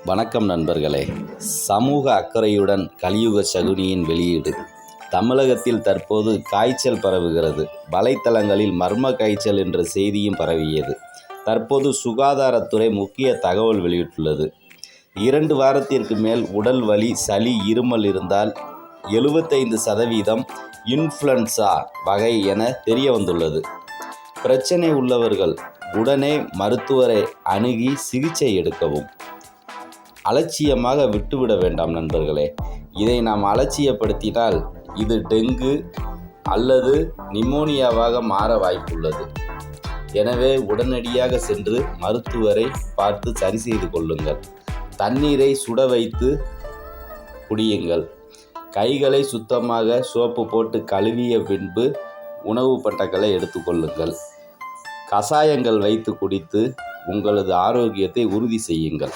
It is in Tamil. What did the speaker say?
வணக்கம் நண்பர்களே. சமூக அக்கறையுடன் கலியுக சகுனியின் வெளியீடு. தமிழகத்தில் தற்போது காய்ச்சல் பரவுகிறது. வலைத்தளங்களில் மர்ம காய்ச்சல் என்ற செய்தியும் பரவியது. தற்போது சுகாதாரத்துறை முக்கிய தகவல் வெளியிட்டுள்ளது. 2 வாரத்திற்கு மேல் உடல் வலி, சளி, இருமல் இருந்தால் 75% இன்ஃப்ளூயன்சா வகை என தெரிய வந்துள்ளது. பிரச்சனை உள்ளவர்கள் உடனே மருத்துவரை அணுகி சிகிச்சை எடுக்கவும். அலட்சியமாக விட்டுவிட வேண்டாம் நண்பர்களே. இதை நாம் அலட்சியப்படுத்தினால் இது டெங்கு அல்லது நிமோனியாவாக மாற வாய்ப்புள்ளது. எனவே உடனடியாக சென்று மருத்துவரை பார்த்து சரி செய்து கொள்ளுங்கள். தண்ணீரை சுட வைத்து குடியுங்கள். கைகளை சுத்தமாக சோப்பு போட்டு கழுவிய பின்பு உணவு பண்டங்களை எடுத்துக்கொள்ளுங்கள். கசாயங்கள் வைத்து குடித்து உங்களது ஆரோக்கியத்தை உறுதி செய்யுங்கள்.